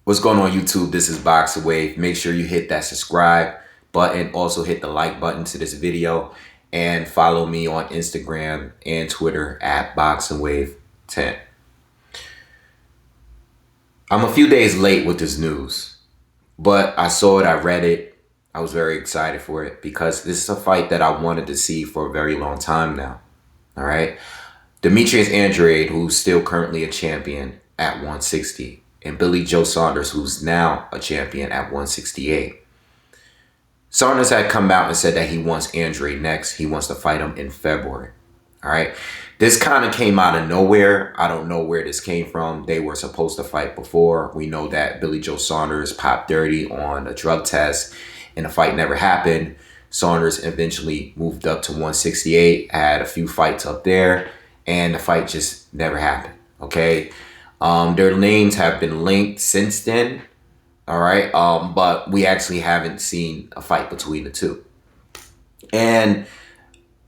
What's going on, YouTube? This is BoxingWave. Make sure you hit that subscribe button. Also hit the like button to this video. And follow me on Instagram and Twitter at BoxingWave10. I'm a few days late with this news, but I saw it, I read it. I was very excited for it because this is a fight that I wanted to see for a very long time now. All right. Demetrius Andrade, who's still currently a champion at 160, and Billy Joe Saunders, who's now a champion at 168. Saunders had come out and said that he wants Andrade next. He wants to fight him in February. All right. This kind of came out of nowhere. I don't know where this came from. They were supposed to fight before. We know that Billy Joe Saunders popped dirty on a drug test and the fight never happened. Saunders eventually moved up to 168, had a few fights up there, and the fight just never happened. Okay. Their names have been linked since then. All right. But we actually haven't seen a fight between the two. And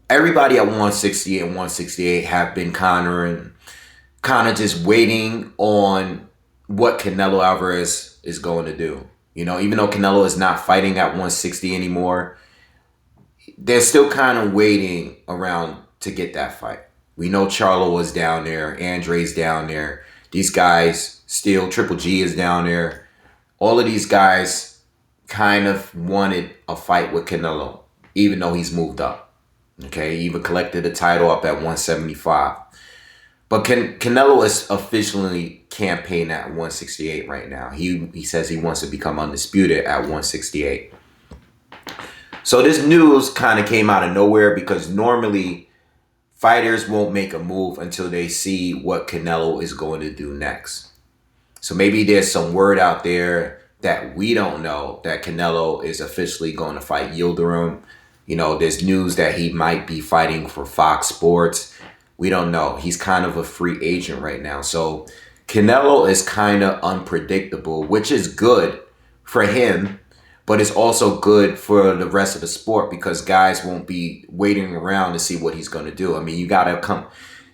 everybody at 160 and 168 have been kind of just waiting on what Canelo Alvarez is going to do. You know, even though Canelo is not fighting at 160 anymore, they're still kind of waiting around to get that fight. We know Charlo was down there. Andrade's down there. These guys still, Triple G is down there. All of these guys kind of wanted a fight with Canelo, even though he's moved up. Okay, he even collected the title up at 175. But Canelo is officially campaigning at 168 right now. He says he wants to become undisputed at 168. So this news kind of came out of nowhere because normally fighters won't make a move until they see what Canelo is going to do next. So maybe there's some word out there that we don't know that Canelo is officially going to fight Yildirim. You know, there's news that he might be fighting for Fox Sports. We don't know. He's kind of a free agent right now. So Canelo is kind of unpredictable, which is good for him, but it's also good for the rest of the sport because guys won't be waiting around to see what he's going to do. I mean, you got to come.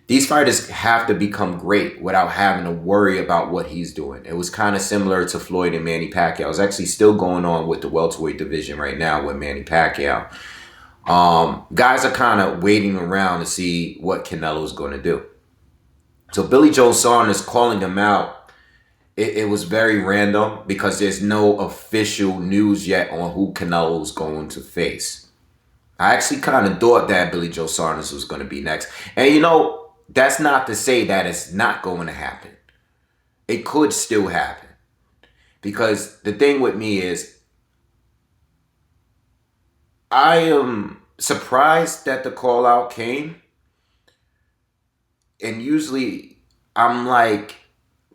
These fighters have to become great without having to worry about what he's doing. It was kind of similar to Floyd and Manny Pacquiao. It's actually still going on with the welterweight division right now with Manny Pacquiao. Guys are kind of waiting around to see what Canelo's going to do. So Billy Joe Saunders calling him out, it was very random because there's no official news yet on who Canelo's going to face. I actually kind of thought that Billy Joe Saunders was going to be next. And you know, that's not to say that it's not going to happen. It could still happen. Because the thing with me is, I am surprised that the call out came. And usually I'm like,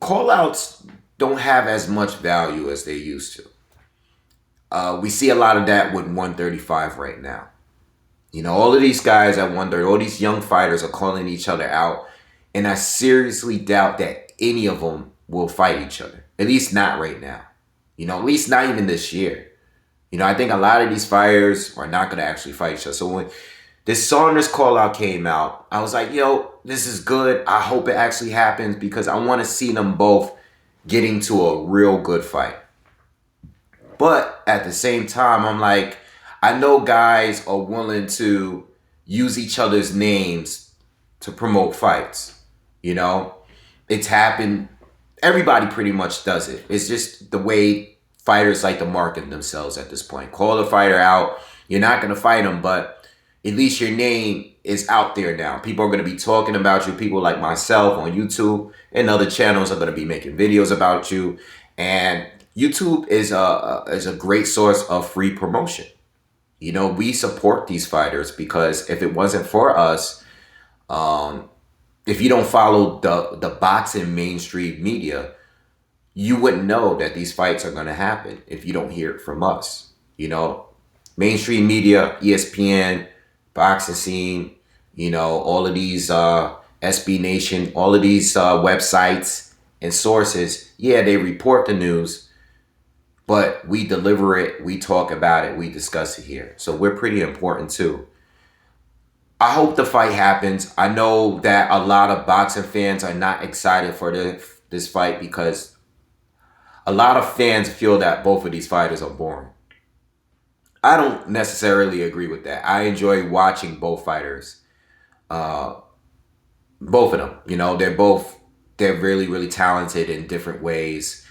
call outs don't have as much value as they used to. We see a lot of that with 135 right now. You know, all of these guys at 130, all these young fighters are calling each other out. And I seriously doubt that any of them will fight each other. At least not right now. You know, at least not even this year. You know, I think a lot of these fighters are not going to actually fight each other. So when this Saunders call out came out, I was like, yo, this is good. I hope it actually happens because I want to see them both getting to a real good fight. But at the same time, I'm like, I know guys are willing to use each other's names to promote fights. You know, it's happened. Everybody pretty much does it. It's just the way fighters like to market themselves at this point. Call the fighter out. You're not going to fight him, but at least your name is out there now. People are going to be talking about you. People like myself on YouTube and other channels are going to be making videos about you. And YouTube is a great source of free promotion. You know, we support these fighters because if it wasn't for us, if you don't follow the boxing mainstream media, you wouldn't know that these fights are going to happen if you don't hear it from us. You know, mainstream media, ESPN, Boxing Scene, you know, all of these SB Nation, all of these websites and sources, yeah, they report the news, but we deliver it, we talk about it, we discuss it here. So we're pretty important too. I hope the fight happens. I know that a lot of boxing fans are not excited for this fight because A lot of fans feel that both of these fighters are boring. I don't necessarily agree with that. I enjoy watching both fighters. Uh, both of them. You know, they're really, really talented in different ways.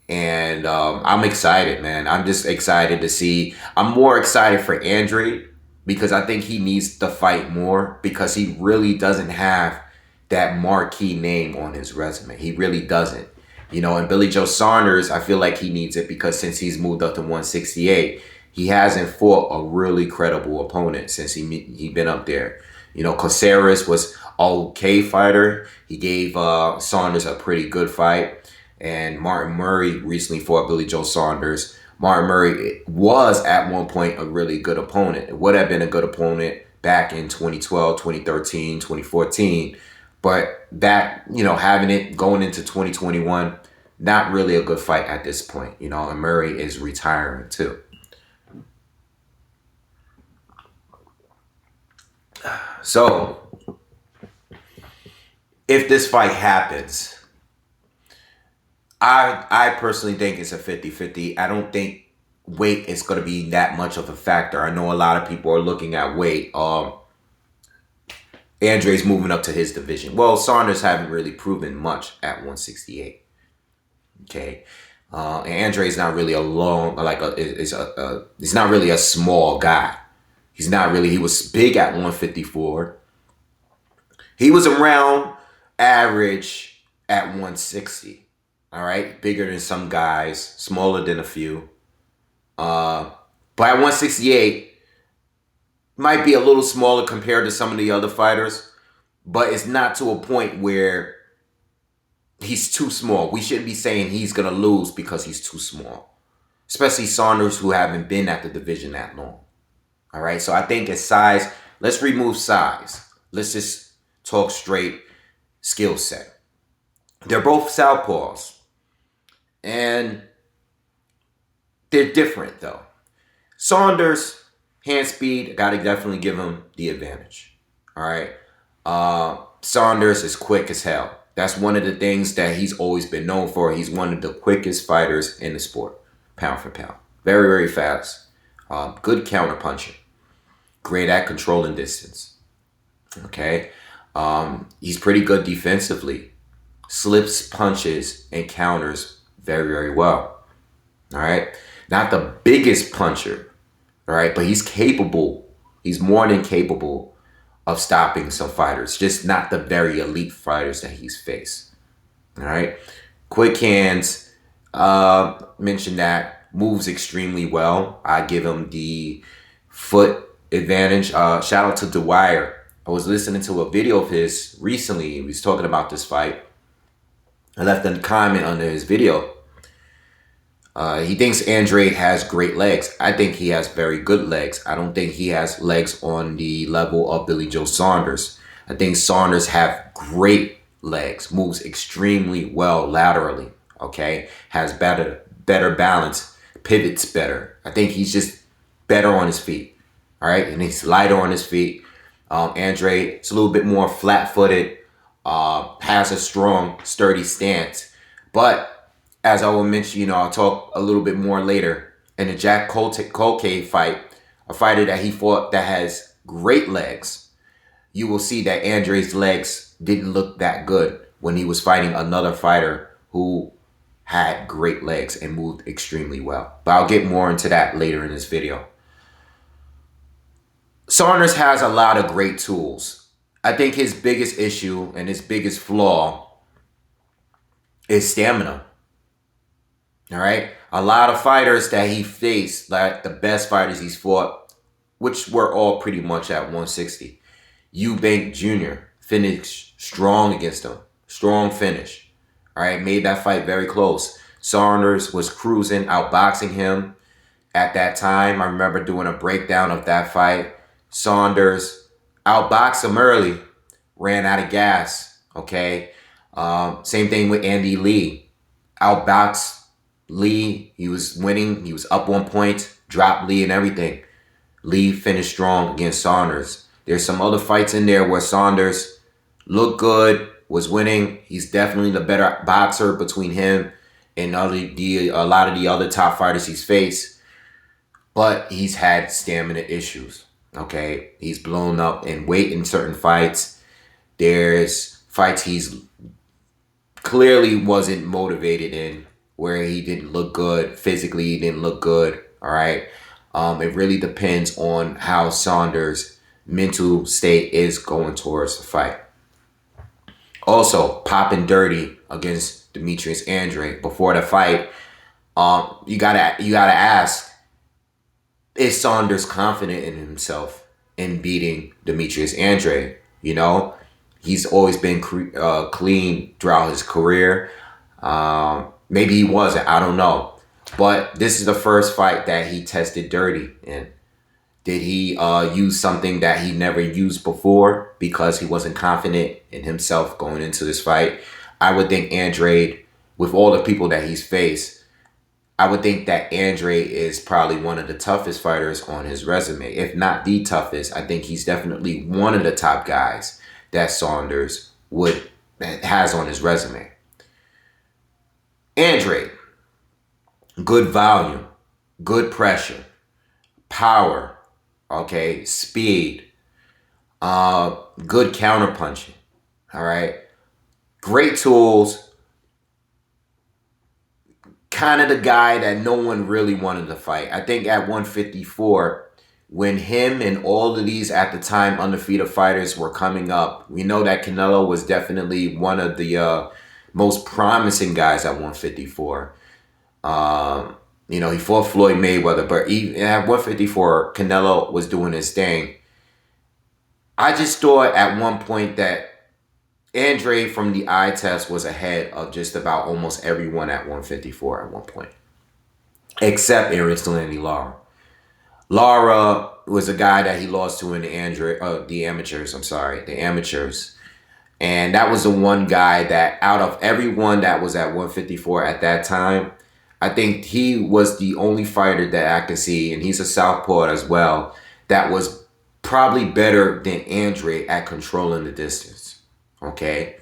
And I'm excited, man. I'm just excited to see. I'm more excited for Andrade because I think he needs to fight more because he really doesn't have that marquee name on his resume. He really doesn't. You know, and Billy Joe Saunders, I feel like he needs it because since he's moved up to 168, he hasn't fought a really credible opponent since he been up there. You know, Caceres was okay fighter. He gave Saunders a pretty good fight. And Martin Murray recently fought Billy Joe Saunders. Martin Murray was at one point a really good opponent. It would have been a good opponent back in 2012, 2013, 2014. But that, you know, having it going into 2021, not really a good fight at this point. You know, and Murray is retiring too. So, if this fight happens, I personally think it's a 50-50. I don't think weight is going to be that much of a factor. I know a lot of people are looking at weight. Andrade's moving up to his division. Well, Saunders haven't really proven much at 168. Okay. And Andrade's not really he's not really a small guy. He's not really, he was big at 154. He was around average at 160. All right, bigger than some guys, smaller than a few. But at 168, might be a little smaller compared to some of the other fighters, but it's not to a point where he's too small. We shouldn't be saying he's going to lose because he's too small, especially Saunders, who haven't been at the division that long. All right, so I think it's size. Let's remove size. Let's just talk straight skill set. They're both southpaws. And they're different, though. Saunders, hand speed, got to definitely give him the advantage. All right. Saunders is quick as hell. That's one of the things that he's always been known for. He's one of the quickest fighters in the sport, pound for pound. Very, very fast. Good counter puncher. Great at controlling distance. Okay. He's pretty good defensively. Slips punches and counters very, very well. All right. Not the biggest puncher. All right. But he's capable. He's more than capable of stopping some fighters. Just not the very elite fighters that he's faced. All right. Quick hands. Mentioned that. Moves extremely well. I give him the foot advantage. Shout out to Dwyer. I was listening to a video of his recently. He was talking about this fight. I left a comment under his video. He thinks Andrade has great legs. I think he has very good legs. I don't think he has legs on the level of Billy Joe Saunders. I think Saunders have great legs. Moves extremely well laterally. Okay? Has better balance. Pivots better. I think he's just better on his feet. All right? And he's lighter on his feet. Andrade is a little bit more flat-footed. Has a strong, sturdy stance. But as I will mention, I'll talk a little bit more later. In the Jack Colcave fight, a fighter that he fought that has great legs, you will see that Andrade's legs didn't look that good when he was fighting another fighter who had great legs and moved extremely well. But I'll get more into that later in this video. Saunders has a lot of great tools. I think his biggest issue and his biggest flaw is stamina. All right? A lot of fighters that he faced, like the best fighters he's fought, which were all pretty much at 160. Eubank Jr. finished strong against him. Strong finish. All right? Made that fight very close. Saunders was cruising, outboxing him at that time. I remember doing a breakdown of that fight. Saunders outboxed him early. Ran out of gas. Okay? Same thing with Andy Lee. Outboxed Lee, he was winning. He was up 1 point, dropped Lee and everything. Lee finished strong against Saunders. There's some other fights in there where Saunders looked good, was winning. He's definitely the better boxer between him and a lot of the other top fighters he's faced, but he's had stamina issues. Okay, he's blown up in weight in certain fights. There's fights he's clearly wasn't motivated in, where he didn't look good physically. He didn't look good. All right, it really depends on how Saunders' mental state is going towards the fight. Also, popping dirty against Demetrius Andrade before the fight. You gotta ask: is Saunders confident in himself in beating Demetrius Andrade? You know, he's always been clean throughout his career. Maybe he wasn't. I don't know. But this is the first fight that he tested dirty in. Did he use something that he never used before because he wasn't confident in himself going into this fight? I would think Andrade, with all the people that he's faced, I would think that Andrade is probably one of the toughest fighters on his resume. If not the toughest, I think he's definitely one of the top guys that Saunders has on his resume. Andrade, good volume, good pressure, power, okay, speed, good counterpunching, all right, great tools. Kind of the guy that no one really wanted to fight. I think at 154, when him and all of these at the time undefeated fighters were coming up, we know that Canelo was definitely one of the most promising guys at 154. He fought Floyd Mayweather, but even at 154, Canelo was doing his thing. I just thought at one point that Andrade from the eye test was ahead of just about almost everyone at 154 at one point, except Erislandy Lara. Lara was a guy that he lost to in the amateurs. The amateurs, and that was the one guy that out of everyone that was at 154 at that time, I think he was the only fighter that I could see, and he's a southpaw as well, that was probably better than Andrade at controlling the distance. Okay,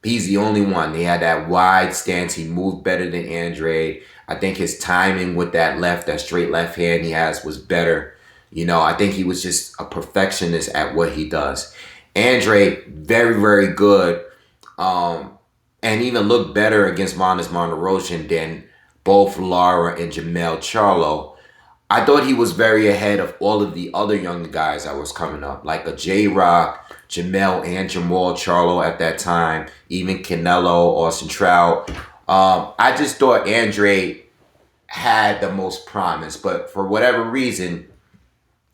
he's the only one. He had that wide stance. He moved better than Andrade. I think his timing with that straight left hand he has was better. I think he was just a perfectionist at what he does. Andrade, very, very good, and even looked better against Martirosyan than both Lara and Jermell Charlo. I thought he was very ahead of all of the other young guys that was coming up, like a J-Rock, Jermell and Jermall Charlo at that time, even Canelo, Austin Trout. I just thought Andrade had the most promise, but for whatever reason,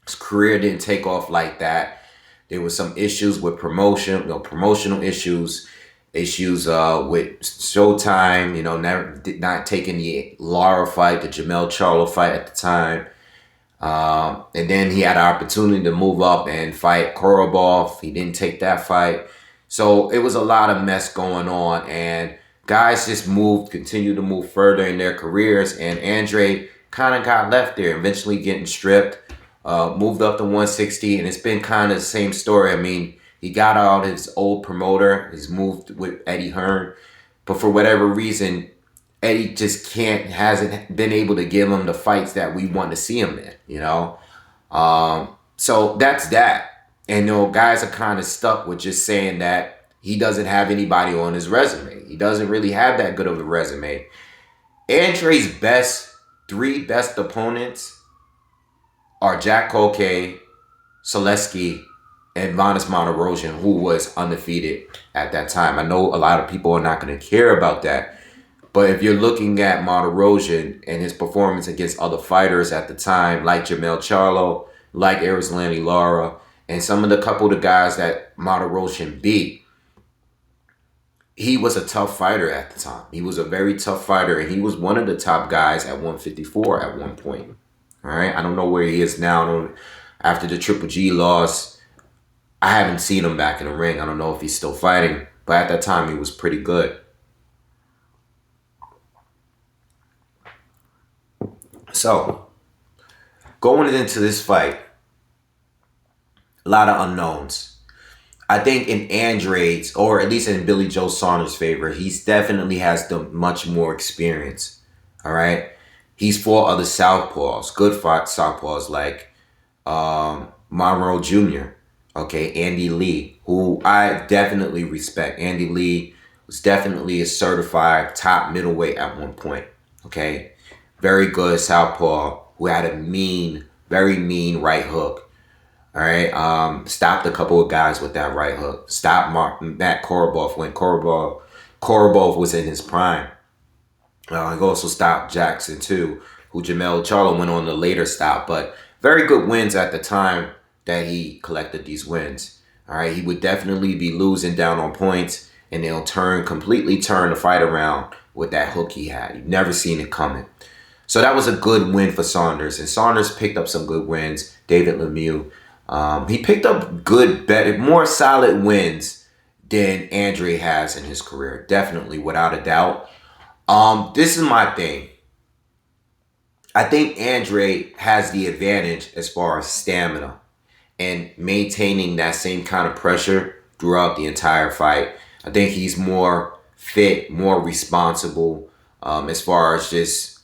his career didn't take off like that. There was some issues with promotional issues with Showtime, not taking the Lara fight, the Jermell Charlo fight at the time. And then he had an opportunity to move up and fight Korobov. He didn't take that fight. So it was a lot of mess going on, and guys just continued to move further in their careers, and Andrade kind of got left there, eventually getting stripped, moved up to 160, and it's been kind of the same story. I mean, he got out his old promoter. He's moved with Eddie Hearn. But for whatever reason, Eddie just hasn't been able to give him the fights that we want to see him in, So that's that. And, guys are kind of stuck with just saying that he doesn't have anybody on his resume. He doesn't really have that good of a resume. Andrade's three best opponents are Jack Colkay, Selesky, and Vanes Martirosyan, who was undefeated at that time. I know a lot of people are not going to care about that. But if you're looking at Martirosyan and his performance against other fighters at the time, like Jermell Charlo, like Erislandy Lara, and some of the couple of the guys that Martirosyan beat, he was a tough fighter at the time. He was a very tough fighter, and he was one of the top guys at 154 at one point. All right, I don't know where he is now. After the Triple G loss, I haven't seen him back in the ring. I don't know if he's still fighting, but at that time, he was pretty good. So, going into this fight, a lot of unknowns. I think in Andrade's, or at least in Billy Joe Saunders' favor, he's definitely has the much more experience. All right, he's fought other southpaws, good fight southpaws like Monroe Jr. Okay, Andy Lee, who I definitely respect. Andy Lee was definitely a certified top middleweight at one point. Okay, very good southpaw who had a mean, very mean right hook. All right, stopped a couple of guys with that right hook. Stopped Matt Korobov when Korobov was in his prime. He also stopped Jackson too, who Jamel Charlo went on the later stop, but very good wins at the time that he collected these wins. All right, he would definitely be losing down on points, and they'll completely turn the fight around with that hook he had. You've never seen it coming. So that was a good win for Saunders, and Saunders picked up some good wins. David Lemieux, he picked up good, better, more solid wins than Andrade has in his career. Definitely, without a doubt. This is my thing. I think Andrade has the advantage as far as stamina and maintaining that same kind of pressure throughout the entire fight. I think he's more fit, more responsible, as far as just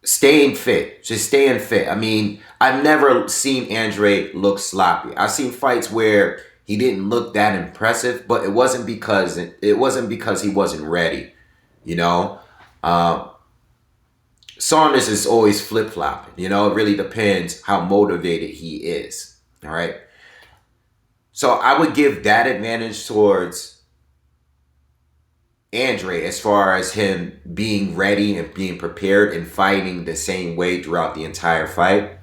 staying fit. Just staying fit. I mean, I've never seen Andrade look sloppy. I've seen fights where he didn't look that impressive, but it wasn't because he wasn't ready. You know, Saunders is always flip-flopping. You know, it really depends how motivated he is. All right. So I would give that advantage towards Andrade as far as him being ready and being prepared and fighting the same way throughout the entire fight.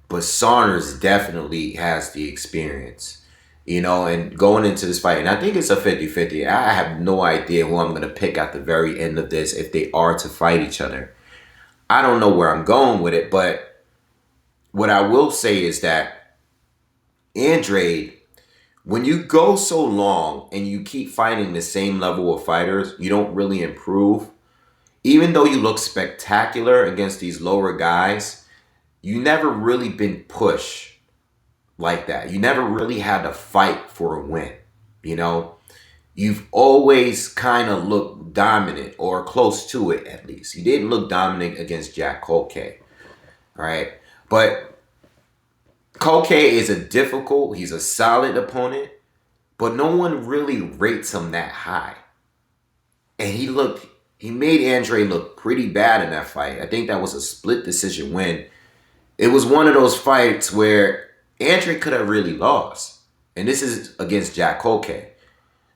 But Saunders definitely has the experience. You know, and going into this fight, and I think it's a 50-50. I have no idea who I'm going to pick at the very end of this if they are to fight each other. I don't know where I'm going with it, but what I will say is that Andrade, when you go so long and you keep fighting the same level of fighters, you don't really improve. Even though you look spectacular against these lower guys, you never really been pushed like that. You never really had to fight for a win. You know, you've always kind of looked dominant or close to it at least. You didn't look dominant against Jack Colque, right? But Colque is he's a solid opponent, but no one really rates him that high. And he made Andrade look pretty bad in that fight. I think that was a split decision win. It was one of those fights where Andrade could have really lost. And this is against Jack Colque.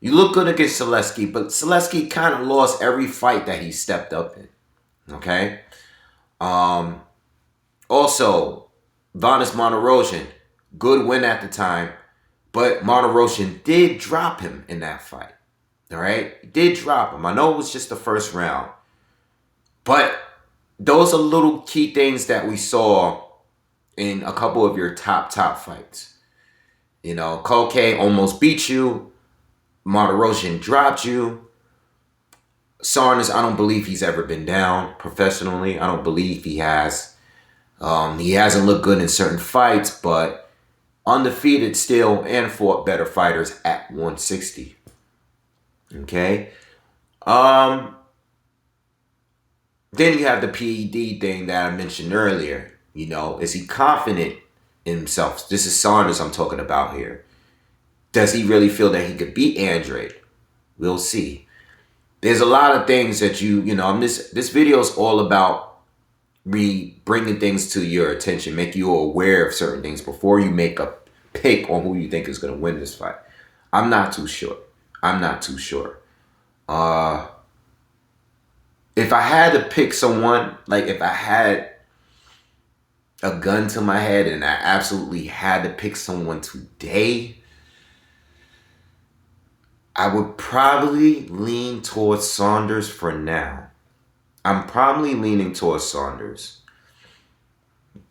You look good against Selesky, but Selesky kind of lost every fight that he stepped up in. Okay? Also, Vanis Monterosian, good win at the time, but Monterosian did drop him in that fight. All right? He did drop him. I know it was just the first round. But those are little key things that we saw in a couple of your top fights. You know, Colque almost beat you. Monterosian dropped you. Saunders, I don't believe he's ever been down professionally. I don't believe he has. He hasn't looked good in certain fights, but undefeated still and fought better fighters at 160. Okay? Then you have the PED thing that I mentioned earlier. You know, is he confident in himself? This is Saunders I'm talking about here. Does he really feel that he could beat Andrade? We'll see. There's a lot of things that this video is all about bringing things to your attention, make you aware of certain things before you make a pick on who you think is going to win this fight. I'm not too sure. If I had to pick someone, like if I had a gun to my head and I absolutely had to pick someone today, I would probably lean towards Saunders for now. I'm probably leaning towards Saunders.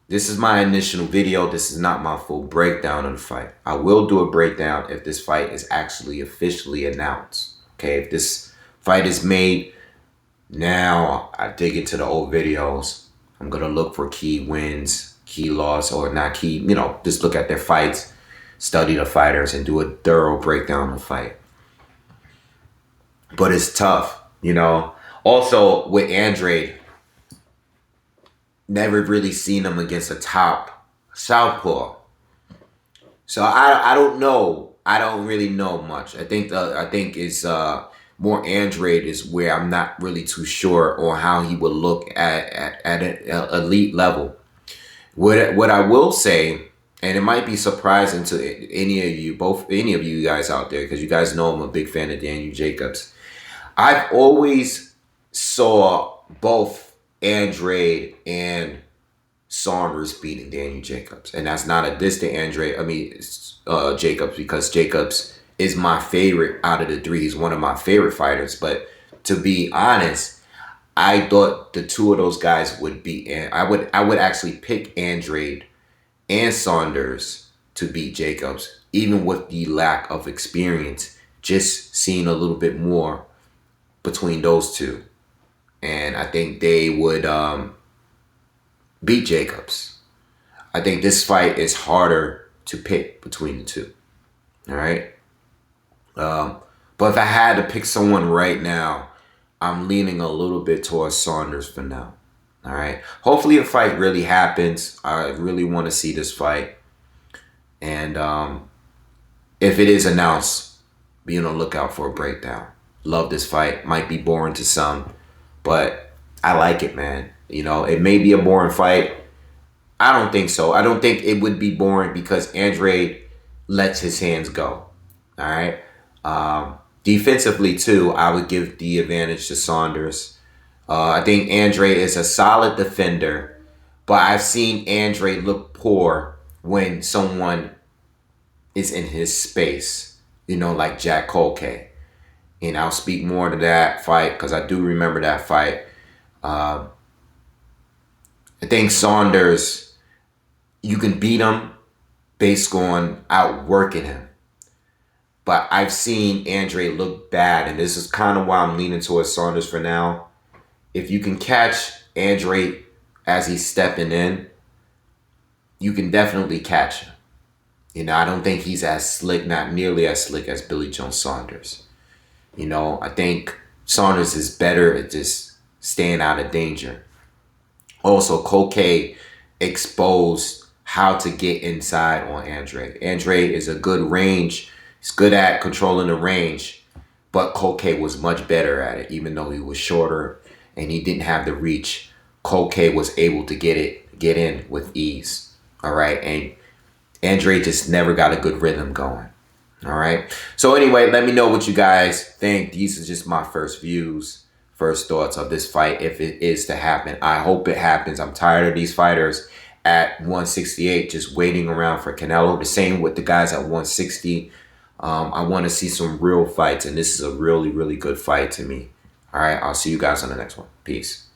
This is my initial video. This is not my full breakdown of the fight. I will do a breakdown if this fight is actually officially announced. Okay, if this fight is made, now I dig into the old videos. I'm going to look for key wins, key loss, or not key, just look at their fights. study the fighters and do a thorough breakdown of the fight. But it's tough, you know. Also, with Andrade, never really seen him against a top southpaw. So I don't know. I don't really know much. I think it's more Andrade is where I'm not really too sure on how he would look at an elite level. What I will say, and it might be surprising to any of you guys out there, because you guys know I'm a big fan of Daniel Jacobs. I've always saw both Andrade and Saunders beating Daniel Jacobs, and that's not a distant Jacobs, because Jacobs is my favorite out of the three. He's one of my favorite fighters. But to be honest, I thought the two of those guys would beat, and I would actually pick Andrade and Saunders to beat Jacobs, even with the lack of experience. Just seeing a little bit more between those two, and I think they would beat Jacobs. I think this fight is harder to pick between the two. All right. But if I had to pick someone right now, I'm leaning a little bit towards Saunders for now. All right. Hopefully a fight really happens. I really want to see this fight. And if it is announced, be on the lookout for a breakdown. Love this fight. Might be boring to some, but I like it, man. You know, it may be a boring fight. I don't think so. I don't think it would be boring because Andrade lets his hands go. All right. Defensively, too, I would give the advantage to Saunders. I think Andrade is a solid defender, but I've seen Andrade look poor when someone is in his space, you know, like Jack Colque. And I'll speak more to that fight because I do remember that fight. I think Saunders, you can beat him based on outworking him. But I've seen Andrade look bad, and this is kind of why I'm leaning towards Saunders for now. If you can catch Andrade as he's stepping in, you can definitely catch him. You know, I don't think he's as slick, not nearly as slick as Billy Joe Saunders. You know, I think Saunders is better at just staying out of danger. Also, Colque exposed how to get inside on Andrade. Andrade is a good range. He's good at controlling the range, but Colque was much better at it, even though he was shorter and he didn't have the reach. Colque was able to get in with ease. All right, and Andrade just never got a good rhythm going. All right. So anyway, let me know what you guys think. These are just my first views, first thoughts of this fight, if it is to happen. I hope it happens. I'm tired of these fighters at 168 just waiting around for Canelo. The same with the guys at 160. I want to see some real fights, and this is a really, really good fight to me. All right. I'll see you guys on the next one. Peace.